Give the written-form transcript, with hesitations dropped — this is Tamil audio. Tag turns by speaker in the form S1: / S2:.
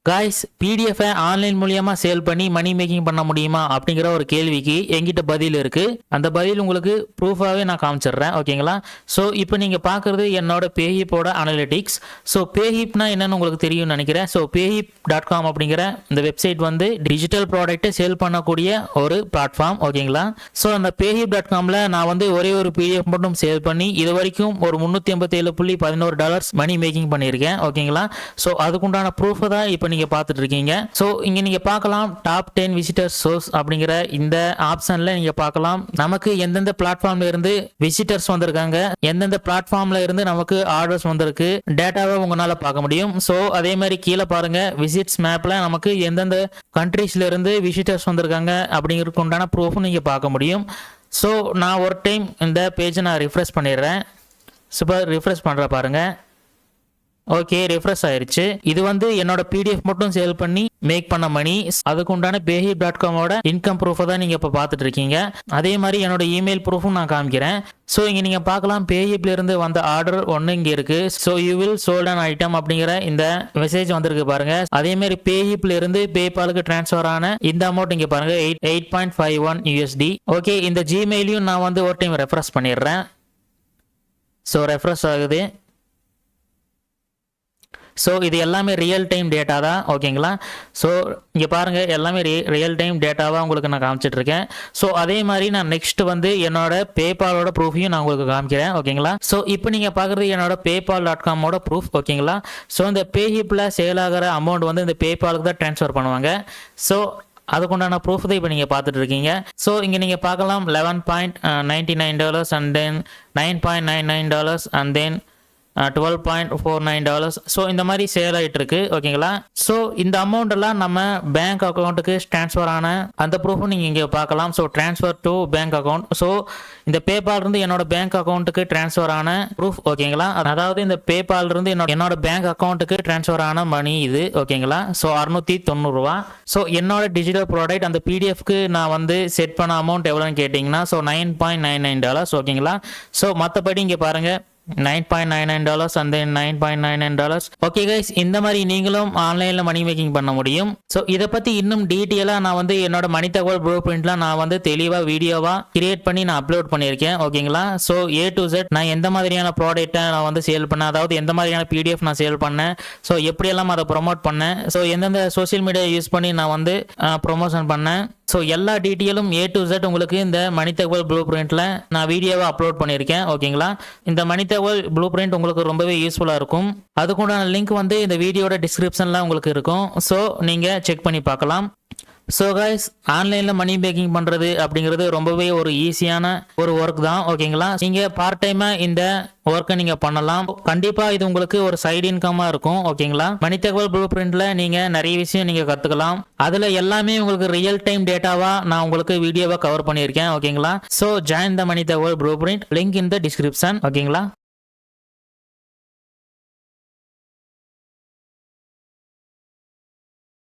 S1: காய்ஸ், பிடிஎஃப் ஆன்லைன் மூலியமா சேல் பண்ணி மணி மேக்கிங் பண்ண முடியுமா அப்படிங்கிற ஒரு கேள்விக்கு எங்கிட்ட பதில் இருக்கு. அந்த பதில் உங்களுக்கு ப்ரூஃபாவே நான் காமிச்சிடுறேன். ஓகேங்களா? ஸோ இப்போ நீங்க பார்க்குறது என்னோட பேஹிப்போட அனலிட்டிக்ஸ். ஸோ பேஹிப்னா என்னன்னு உங்களுக்கு தெரியும்னு நினைக்கிறேன். ஸோ payhip.com அப்படிங்கிற இந்த வெப்சைட் வந்து டிஜிட்டல் ப்ராடக்ட்டை சேல் பண்ணக்கூடிய ஒரு பிளாட்ஃபார்ம். ஓகேங்களா? ஸோ அந்த payhip.comல நான் வந்து ஒரே ஒரு பிடிஎஃப் மட்டும் சேல் பண்ணி இது வரைக்கும் ஒரு $387.11 மணி மேக்கிங் பண்ணியிருக்கேன். ஓகேங்களா? ஸோ அதுக்குண்டான ப்ரூஃப் தான் இப்போ நீங்க பார்த்துட்டு இருக்கீங்க. ஸோ இங்க நீங்க பார்க்கலாம் டாப் 10 விசிட்டர் சோர்ஸ் அப்படிங்கிற இந்த ஆப்ஷன்ல நீங்க பார்க்கலாம் நமக்கு எந்தெந்த பிளாட்ஃபார்ம்ல இருந்து விசிட்டர்ஸ் வந்திருக்காங்க, எந்தெந்த பிளாட்ஃபார்ம்ல இருந்து நமக்கு ஆர்டர்ஸ் வந்திருக்கு, டேட்டாவை உங்களால பார்க்க முடியும். ஸோ அதே மாதிரி கீழே பாருங்க விசிட்ஸ் மேப்ல நமக்கு எந்தெந்த கண்ட்ரீஸ்ல இருந்து விசிட்டர்ஸ் வந்திருக்காங்க அப்படிங்கிறதுக்கு உண்டான ப்ரூஃப் நீங்க பார்க்க முடியும். ஸோ நான் ஒரு டைம் இந்த பேஜை நான் ரிஃப்ரெஷ் பண்ணிடுறேன். சூப்பர், ரிஃப்ரெஷ் பண்ற பாருங்க. ஓகே, ரிஃப்ரெஷ் ஆயிருச்சு. இது வந்து என்னோட பிடிஎஃப் மட்டும் சேல் பண்ணி மேக் பண்ண மணி. அதுக்கு உண்டான payhip.comோட இன்கம் ப்ரூஃபை தான் நீங்க இப்போ பார்த்துட்டு இருக்கீங்க. அதே மாதிரி என்னோட இமெயில் ப்ரூஃபும் நான் காமிக்கிறேன். ஸோ இங்க நீங்க பார்க்கலாம் payhipல இருந்து வந்த ஆர்டர் ஒன்று இங்க இருக்கு. So you will sold an item அப்படிங்கிற இந்த மெசேஜ் வந்திருக்கு பாருங்க. அதே மாதிரி payhipல இருந்து பேபாலுக்கு டிரான்ஸ்ஃபர் ஆன இந்த அமௌண்ட் இங்க பாருங்க 8.51 USD. ஓகே, இந்த ஜிமெயிலையும் நான் வந்து ஒரு டைம் ரெஃப்ரெஷ் பண்ணிடுறேன். ஸோ ரெஃப்ரெஷ் ஆகுது. ஸோ இது எல்லாமே ரியல் டைம் டேட்டா தான். ஓகேங்களா? ஸோ இங்கே பாருங்கள் எல்லாமே ரியல் டைம் டேட்டாவாக உங்களுக்கு நான் காமிச்சிட்ருக்கேன். ஸோ அதே மாதிரி நான் நெக்ஸ்ட் வந்து என்னோட பேபாலோட ப்ரூஃபையும் நான் உங்களுக்கு காமிக்கிறேன். ஓகேங்களா? ஸோ இப்போ நீங்கள் பார்க்குறது என்னோட paypal.comோட ப்ரூஃப். ஓகேங்களா? ஸோ இந்த பேஹிப்பில் சேல் ஆகிற அமௌண்ட் வந்து இந்த பேபாலுக்கு தான் ட்ரான்ஸ்ஃபர் பண்ணுவாங்க. ஸோ அதுக்குண்டான ப்ரூஃப் தான் இப்போ நீங்கள் பார்த்துட்டு இருக்கீங்க. ஸோ இங்கே நீங்கள் பார்க்கலாம் $11.99 and then $9.99 and then $12.49. So இந்த மாதிரி சேல் ஆகிட்டு இருக்கு. ஓகேங்களா? ஸோ இந்த அமௌண்ட் எல்லாம் நம்ம பேங்க் அக்கௌண்ட்டுக்கு ட்ரான்ஸ்ஃபர் ஆன அந்த ப்ரூஃபும் நீங்கள் இங்கே பார்க்கலாம். So transfer to bank account. So இந்த பேபால் இருந்து என்னோட பேங்க் அக்கௌண்ட்டுக்கு ட்ரான்ஸ்ஃபர் ஆன ப்ரூஃப். ஓகேங்களா? அதாவது இந்த பேபால் இருந்து என்னோட பேங்க் அக்கௌண்ட்டுக்கு ட்ரான்ஸ்ஃபர் ஆன மணி இது. ஓகேங்களா? ஸோ $690. ஸோ என்னோட டிஜிட்டல் ப்ராடக்ட் அந்த பிடிஎஃப்க்கு நான் வந்து செட் பண்ண அமௌண்ட் எவ்வளோன்னு கேட்டிங்கன்னா ஸோ $9.99. ஓகேங்களா? ஸோ மற்றபடி இங்கே பாருங்க $9.99 and then $9.99. ஓகே கைஸ், இந்த மாதிரி நீங்களும் ஆன்லைனில் மணி மேக்கிங் பண்ண முடியும். ஸோ இதை பற்றி இன்னும் டீட்டெயிலாக நான் வந்து என்னோட மணி தகவல் ப்ளூ பிரிண்ட்லாம் நான் வந்து தெளிவாக வீடியோவாக கிரியேட் பண்ணி நான் அப்லோட் பண்ணியிருக்கேன். ஓகேங்களா? ஸோ A to Z நான் எந்த மாதிரியான ப்ராடக்ட்டை நான் வந்து சேல் பண்ணேன், அதாவது எந்த மாதிரியான பிடிஎஃப் நான் சேல் பண்ணேன், ஸோ எப்படியெல்லாம் அதை ப்ரொமோட் பண்ணேன், ஸோ எந்தெந்த சோஷியல் மீடியா யூஸ் பண்ணி நான் வந்து ப்ரொமோஷன் பண்ணேன், ஸோ எல்லா டீட்டெயிலும் A to Z உங்களுக்கு இந்த மணி தகவல் ப்ளூ பிரிண்ட்ல நான் வீடியோவை அப்லோட் பண்ணியிருக்கேன். ஓகேங்களா? இந்த மணி தகவல் ப்ளூ பிரிண்ட் உங்களுக்கு ரொம்பவே யூஸ்ஃபுல்லாக இருக்கும். அதுக்குண்டான லிங்க் வந்து இந்த வீடியோட டிஸ்கிரிப்ஷனில் உங்களுக்கு இருக்கும். ஸோ நீங்கள் செக் பண்ணி பார்க்கலாம். ஸோ கைஸ், ஆன்லைனில் மணி மேக்கிங் பண்ணுறது அப்படிங்கிறது ரொம்பவே ஒரு ஈஸியான ஒரு ஒர்க் தான். ஓகேங்களா? நீங்கள் பார்ட் டைமாக இந்த ஒர்க்கை நீங்கள் பண்ணலாம். கண்டிப்பாக இது உங்களுக்கு ஒரு சைடு இன்கமாக இருக்கும். ஓகேங்களா? மணி தகவல் ப்ளூ பிரிண்ட்ல நீங்கள் நிறைய விஷயம் நீங்கள் கற்றுக்கலாம். அதில் எல்லாமே உங்களுக்கு ரியல் டைம் டேட்டாவாக நான் உங்களுக்கு வீடியோவாக கவர் பண்ணியிருக்கேன். ஓகேங்களா? ஸோ ஜாயின் த மணி தகவல் blue print, link in the description. ஓகேங்களா?